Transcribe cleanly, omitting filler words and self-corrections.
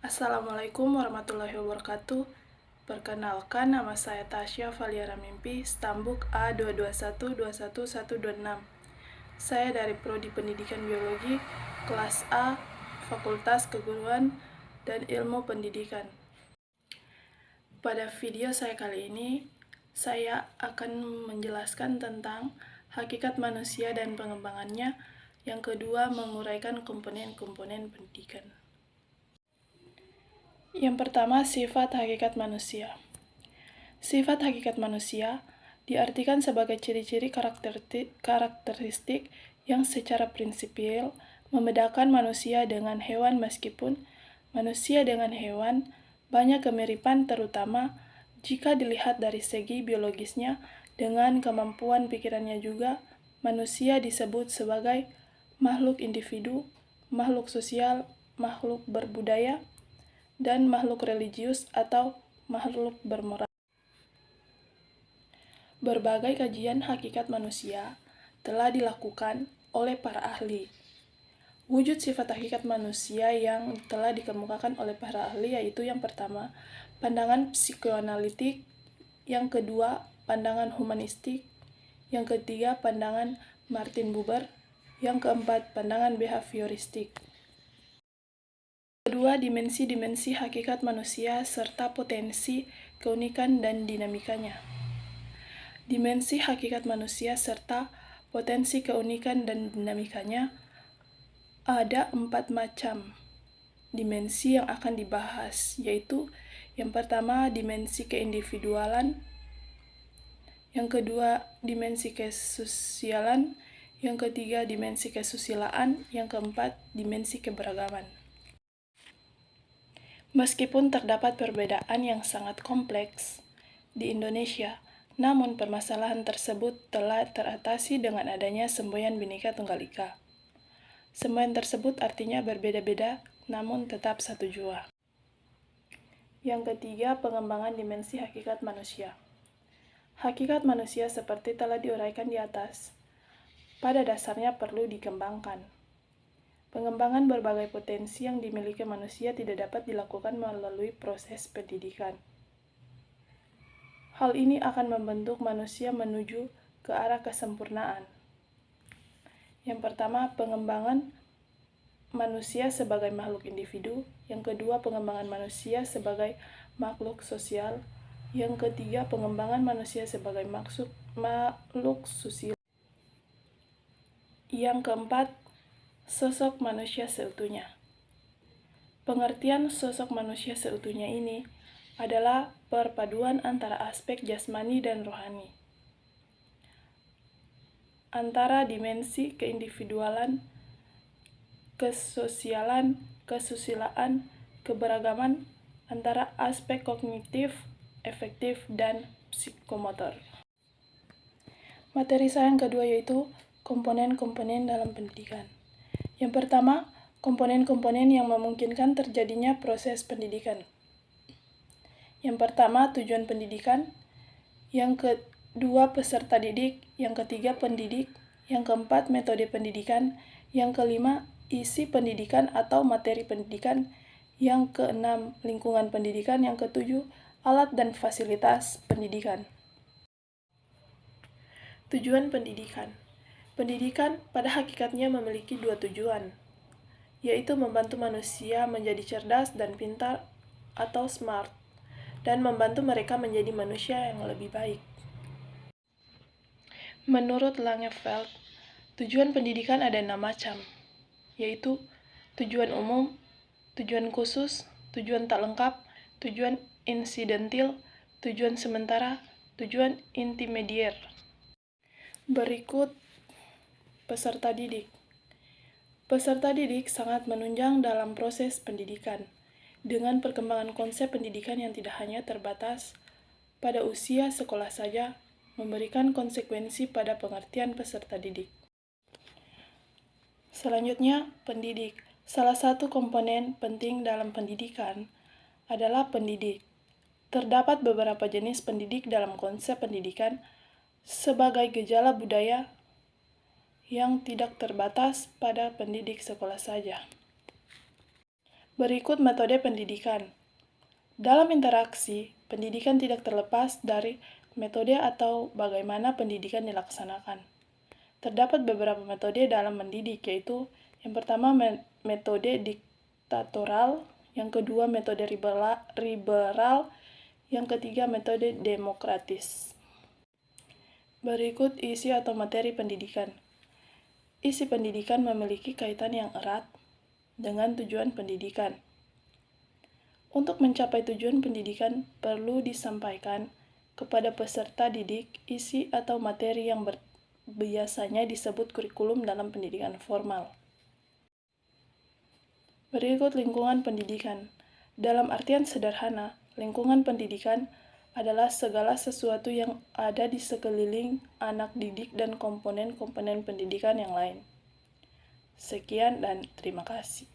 Assalamualaikum warahmatullahi wabarakatuh. Perkenalkan, nama saya Tasya Valiara Mimpi, Stambuk A22121126. Saya dari Prodi Pendidikan Biologi, kelas A, Fakultas Keguruan dan Ilmu Pendidikan. Pada video saya kali ini, saya akan menjelaskan tentang hakikat manusia dan pengembangannya. Yang kedua, menguraikan komponen-komponen pendidikan. Yang pertama, sifat hakikat manusia. Sifat hakikat manusia diartikan sebagai ciri-ciri karakteristik yang secara prinsipil membedakan manusia dengan hewan, meskipun manusia dengan hewan banyak kemiripan, terutama jika dilihat dari segi biologisnya. Dengan kemampuan pikirannya juga, manusia disebut sebagai makhluk individu, makhluk sosial, makhluk berbudaya, dan makhluk religius atau makhluk bermoral. Berbagai kajian hakikat manusia telah dilakukan oleh para ahli. Wujud sifat hakikat manusia yang telah dikemukakan oleh para ahli yaitu yang pertama, pandangan psikoanalitik, yang kedua, pandangan humanistik, yang ketiga, pandangan Martin Buber, yang keempat, pandangan behavioristik. Kedua, dimensi-dimensi hakikat manusia serta potensi, keunikan, dan dinamikanya. Dimensi hakikat manusia serta potensi, keunikan, dan dinamikanya ada 4 macam dimensi yang akan dibahas, yaitu yang pertama, dimensi keindividualan, yang kedua, dimensi kesosialan, yang ketiga, dimensi kesusilaan, yang keempat, dimensi keberagaman. Meskipun terdapat perbedaan yang sangat kompleks di Indonesia, namun permasalahan tersebut telah teratasi dengan adanya semboyan Bhinneka Tunggal Ika. Semboyan tersebut artinya berbeda-beda, namun tetap satu jua. Yang ketiga, pengembangan dimensi hakikat manusia. Hakikat manusia seperti telah diuraikan di atas, pada dasarnya perlu dikembangkan. Pengembangan berbagai potensi yang dimiliki manusia tidak dapat dilakukan melalui proses pendidikan. Hal ini akan membentuk manusia menuju ke arah kesempurnaan. Yang pertama, pengembangan manusia sebagai makhluk individu. Yang kedua, pengembangan manusia sebagai makhluk sosial. Yang ketiga, pengembangan manusia sebagai makhluk sosial. Yang keempat, sosok manusia seutuhnya. Pengertian sosok manusia seutuhnya ini adalah perpaduan antara aspek jasmani dan rohani, antara dimensi keindividualan, kesosialan, kesusilaan, keberagaman, antara aspek kognitif, efektif, dan psikomotor. Materi saya yang kedua yaitu komponen-komponen dalam pendidikan. Yang pertama, komponen-komponen yang memungkinkan terjadinya proses pendidikan. Yang pertama, tujuan pendidikan. Yang kedua, peserta didik. Yang ketiga, pendidik. Yang keempat, metode pendidikan. Yang kelima, isi pendidikan atau materi pendidikan. Yang keenam, lingkungan pendidikan. Yang ketujuh, alat dan fasilitas pendidikan. Tujuan pendidikan. Pendidikan pada hakikatnya memiliki dua tujuan, yaitu membantu manusia menjadi cerdas dan pintar atau smart, dan membantu mereka menjadi manusia yang lebih baik. Menurut Langeveld, tujuan pendidikan ada 6 macam, yaitu tujuan umum, tujuan khusus, tujuan tak lengkap, tujuan insidentil, tujuan sementara, tujuan intermedier. Berikut peserta didik. Peserta didik sangat menunjang dalam proses pendidikan, dengan perkembangan konsep pendidikan yang tidak hanya terbatas pada usia sekolah saja, memberikan konsekuensi pada pengertian peserta didik. Selanjutnya, pendidik. Salah satu komponen penting dalam pendidikan adalah pendidik. Terdapat beberapa jenis pendidik dalam konsep pendidikan sebagai gejala budaya yang tidak terbatas pada pendidik sekolah saja. Berikut metode pendidikan. Dalam interaksi, pendidikan tidak terlepas dari metode atau bagaimana pendidikan dilaksanakan. Terdapat beberapa metode dalam mendidik, yaitu yang pertama metode diktatorial, yang kedua metode liberal, yang ketiga metode demokratis. Berikut isi atau materi pendidikan. Isi pendidikan memiliki kaitan yang erat dengan tujuan pendidikan. Untuk mencapai tujuan pendidikan, perlu disampaikan kepada peserta didik isi atau materi yang biasanya disebut kurikulum dalam pendidikan formal. Berikut lingkungan pendidikan. Dalam artian sederhana, lingkungan pendidikan adalah segala sesuatu yang ada di sekeliling anak didik dan komponen-komponen pendidikan yang lain. Sekian dan terima kasih.